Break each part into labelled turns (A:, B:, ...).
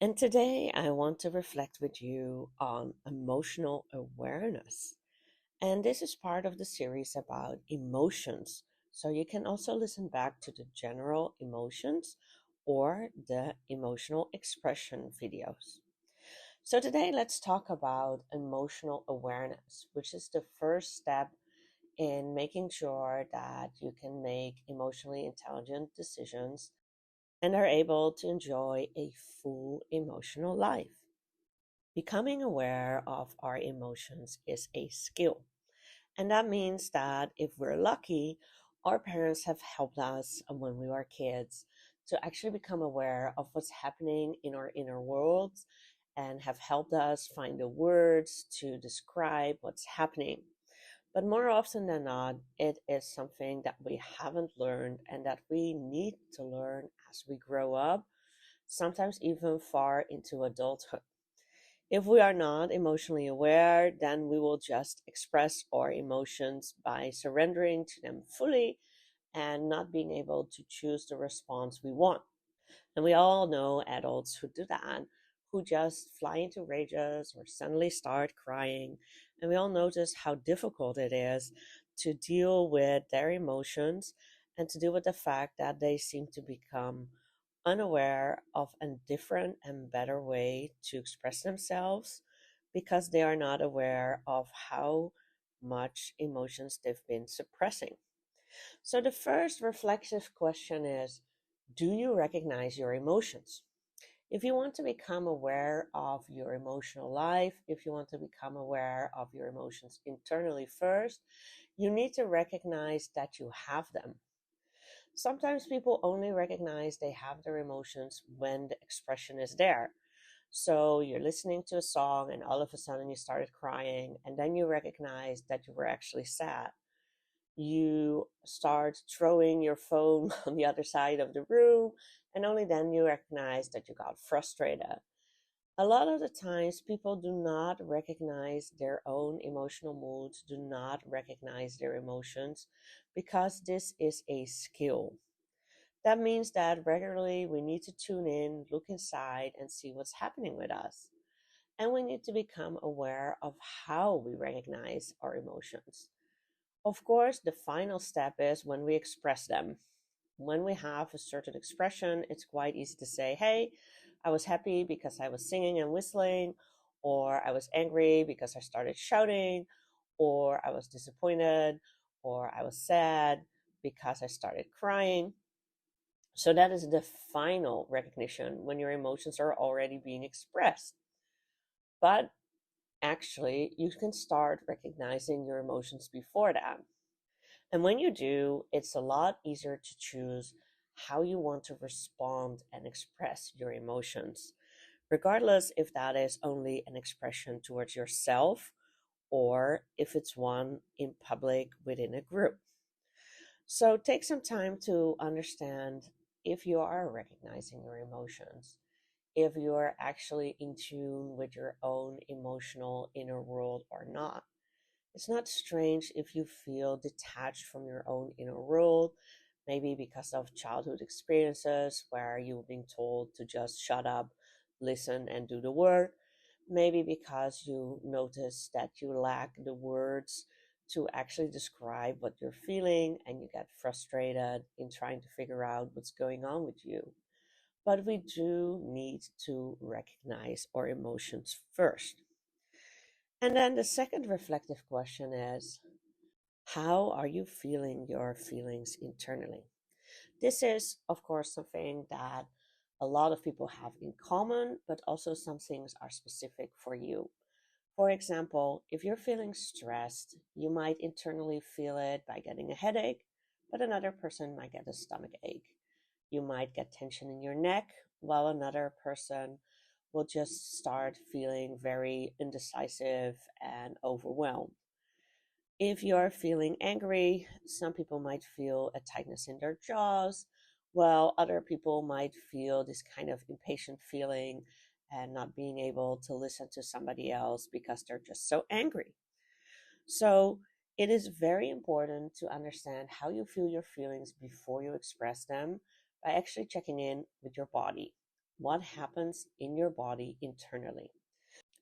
A: And today I want to reflect with you on emotional awareness. And this is part of the series about emotions. So you can also listen back to the general emotions or the emotional expression videos. So today let's talk about emotional awareness, which is the first step in making sure that you can make emotionally intelligent decisions and are able to enjoy a full emotional life. Becoming aware of our emotions is a skill. And that means that if we're lucky, our parents have helped us when we were kids to actually become aware of what's happening in our inner worlds and have helped us find the words to describe what's happening. But more often than not, it is something that we haven't learned and that we need to learn as we grow up, sometimes even far into adulthood. If we are not emotionally aware, then we will just express our emotions by surrendering to them fully and not being able to choose the response we want. And we all know adults who do that, who just fly into rages or suddenly start crying. And we all notice how difficult it is to deal with their emotions and to deal with the fact that they seem to become unaware of a different and better way to express themselves because they are not aware of how much emotions they've been suppressing. So the first reflexive question is, do you recognize your emotions? If you want to become aware of your emotional life, if you want to become aware of your emotions internally first, you need to recognize that you have them. Sometimes people only recognize they have their emotions when the expression is there. So you're listening to a song and all of a sudden you started crying, and then you recognize that you were actually sad. You start throwing your phone on the other side of the room, and only then you recognize that you got frustrated. A lot of the times, people do not recognize their own emotional moods, do not recognize their emotions, because this is a skill. That means that regularly we need to tune in, look inside, and see what's happening with us. And we need to become aware of how we recognize our emotions. Of course, the final step is when we express them. When we have a certain expression, it's quite easy to say, hey, I was happy because I was singing and whistling, or I was angry because I started shouting, or I was disappointed, or I was sad because I started crying. So that is the final recognition when your emotions are already being expressed. But actually, you can start recognizing your emotions before that. And when you do, it's a lot easier to choose how you want to respond and express your emotions, regardless if that is only an expression towards yourself or if it's one in public within a group. So take some time to understand if you are recognizing your emotions, if you are actually in tune with your own emotional inner world or not. It's not strange if you feel detached from your own inner world, maybe because of childhood experiences where you've been told to just shut up, listen, and do the work. Maybe because you notice that you lack the words to actually describe what you're feeling and you get frustrated in trying to figure out what's going on with you. But we do need to recognize our emotions first. And then the second reflective question is, how are you feeling your feelings internally? This is, of course, something that a lot of people have in common, but also some things are specific for you. For example, if you're feeling stressed, you might internally feel it by getting a headache, but another person might get a stomach ache. You might get tension in your neck, while another person will just start feeling very indecisive and overwhelmed. If you're feeling angry, some people might feel a tightness in their jaws, while other people might feel this kind of impatient feeling and not being able to listen to somebody else because they're just so angry. So it is very important to understand how you feel your feelings before you express them by actually checking in with your body. what happens in your body internally.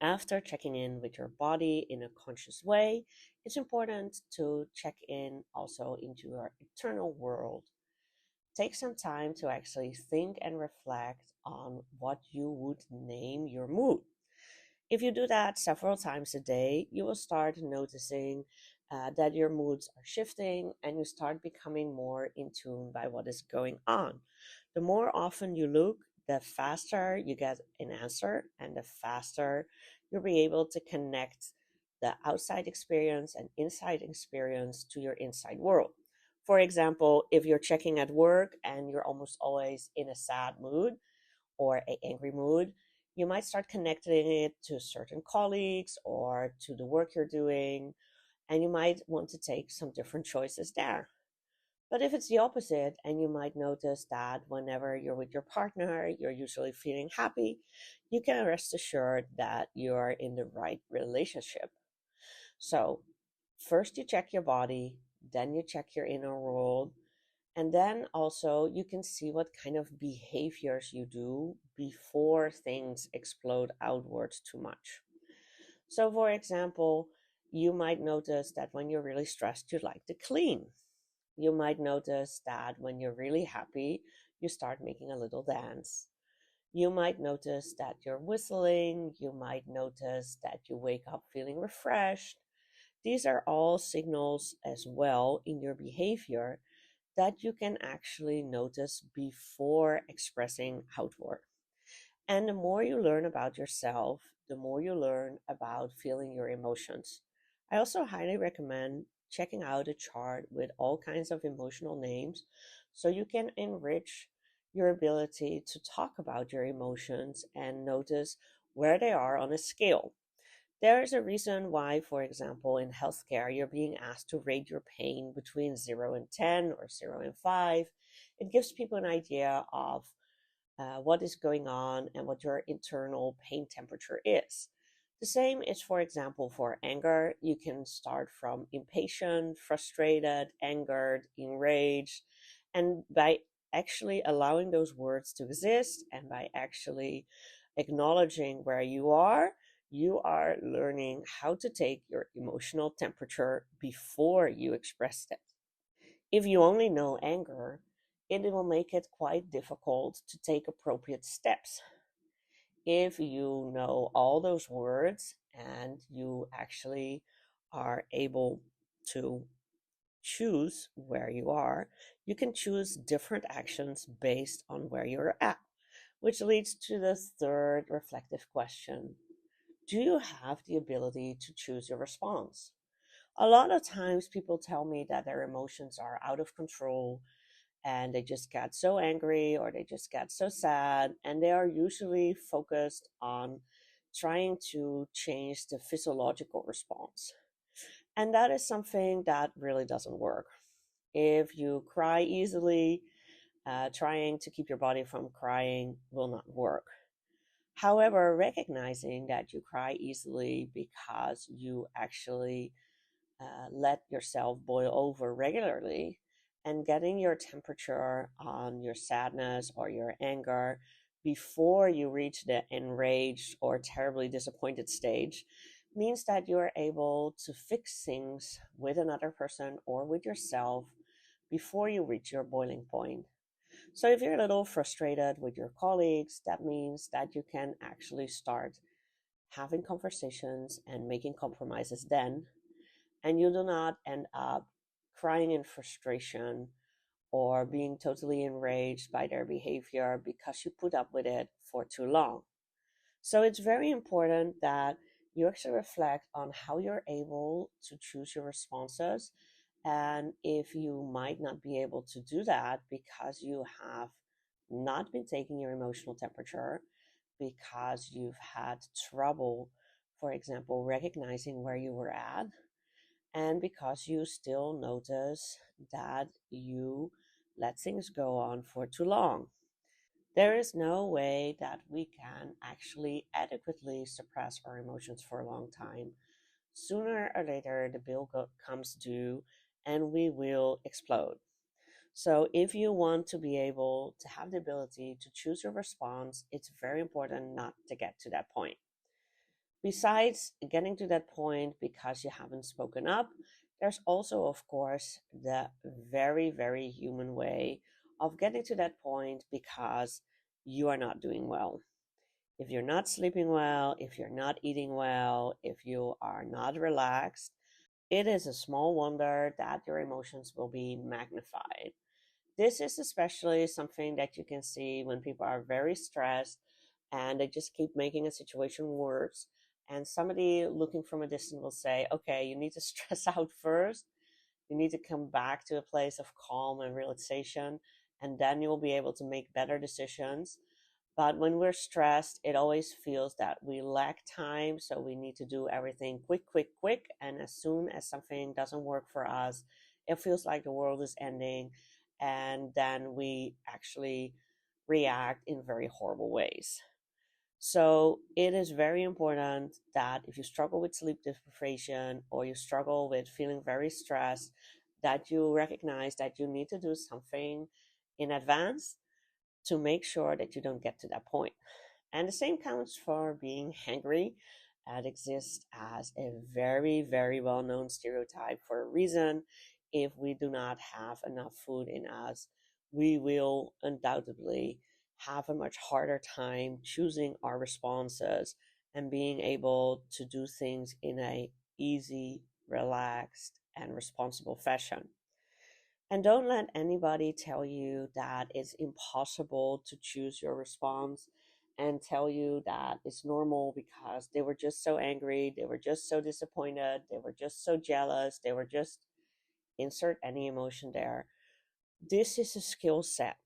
A: After checking in with your body in a conscious way, it's important to check in also into your internal world. Take some time to actually think and reflect on what you would name your mood. If you do that several times a day, you will start noticing that your moods are shifting and you start becoming more in tune by what is going on. The more often you look, the faster you get an answer and the faster you'll be able to connect the outside experience and inside experience to your inside world. For example, if you're checking at work and you're almost always in a sad mood, or an angry mood, you might start connecting it to certain colleagues or to the work you're doing, and you might want to take some different choices there. But if it's the opposite, and you might notice that whenever you're with your partner, you're usually feeling happy, you can rest assured that you're in the right relationship. So, first you check your body, then you check your inner world, and then also you can see what kind of behaviors you do before things explode outwards too much. So, for example, you might notice that when you're really stressed, you like to clean. You might notice that when you're really happy, you start making a little dance. You might notice that you're whistling. You might notice that you wake up feeling refreshed. These are all signals as well in your behavior that you can actually notice before expressing outward. And the more you learn about yourself, the more you learn about feeling your emotions. I also highly recommend checking out a chart with all kinds of emotional names so you can enrich your ability to talk about your emotions and notice where they are on a scale. There is a reason why, for example, in healthcare, you're being asked to rate your pain between 0 and 10 or 0 and 5. It gives people an idea of what is going on and what your internal pain temperature is. The same is, for example, for anger. You can start from impatient, frustrated, angered, enraged, and by actually allowing those words to exist and by actually acknowledging where you are learning how to take your emotional temperature before you express it. If you only know anger, it will make it quite difficult to take appropriate steps. If you know all those words and you actually are able to choose where you are, you can choose different actions based on where you're at, which leads to the third reflective question. Do you have the ability to choose your response? A lot of times people tell me that their emotions are out of control and they just get so angry or they just get so sad, and they are usually focused on trying to change the physiological response. And that is something that really doesn't work. If you cry easily, trying to keep your body from crying will not work. However, recognizing that you cry easily because you actually let yourself boil over regularly and getting your temperature on your sadness or your anger before you reach the enraged or terribly disappointed stage means that you're able to fix things with another person or with yourself before you reach your boiling point. So if you're a little frustrated with your colleagues, that means that you can actually start having conversations and making compromises then, and you do not end up crying in frustration or being totally enraged by their behavior because you put up with it for too long. So it's very important that you actually reflect on how you're able to choose your responses. And if you might not be able to do that because you have not been taking your emotional temperature, because you've had trouble, for example, recognizing where you were at, and because you still notice that you let things go on for too long. There is no way that we can actually adequately suppress our emotions for a long time. Sooner or later, the bill comes due and we will explode. So, if you want to be able to have the ability to choose your response, it's very important not to get to that point. Besides getting to that point because you haven't spoken up, there's also, of course, the very, very human way of getting to that point because you are not doing well. If you're not sleeping well, if you're not eating well, if you are not relaxed, it is a small wonder that your emotions will be magnified. This is especially something that you can see when people are very stressed and they just keep making a situation worse. And somebody looking from a distance will say, okay, you need to stress out first. You need to come back to a place of calm and relaxation, and then you'll be able to make better decisions. But when we're stressed, it always feels that we lack time. So we need to do everything quick, quick, quick. And as soon as something doesn't work for us, it feels like the world is ending. And then we actually react in very horrible ways. So it is very important that if you struggle with sleep deprivation or you struggle with feeling very stressed, that you recognize that you need to do something in advance to make sure that you don't get to that point. And the same counts for being hangry. That exists as a very, very well known stereotype for a reason. If we do not have enough food in us, we will undoubtedly have a much harder time choosing our responses and being able to do things in a easy, relaxed, and responsible fashion. And don't let anybody tell you that it's impossible to choose your response and tell you that it's normal because they were just so angry, they were just so disappointed, they were just so jealous, they were just insert any emotion there. This is a skill set.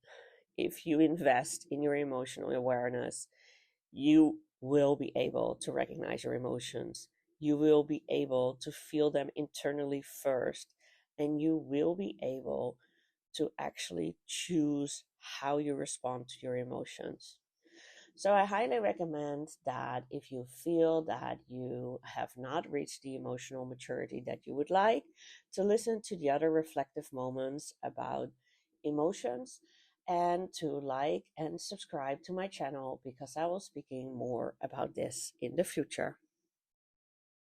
A: If you invest in your emotional awareness, you will be able to recognize your emotions. You will be able to feel them internally first, and you will be able to actually choose how you respond to your emotions. So, I highly recommend that if you feel that you have not reached the emotional maturity that you would like, to listen to the other reflective moments about emotions and to like and subscribe to my channel because I will speaking more about this in the future.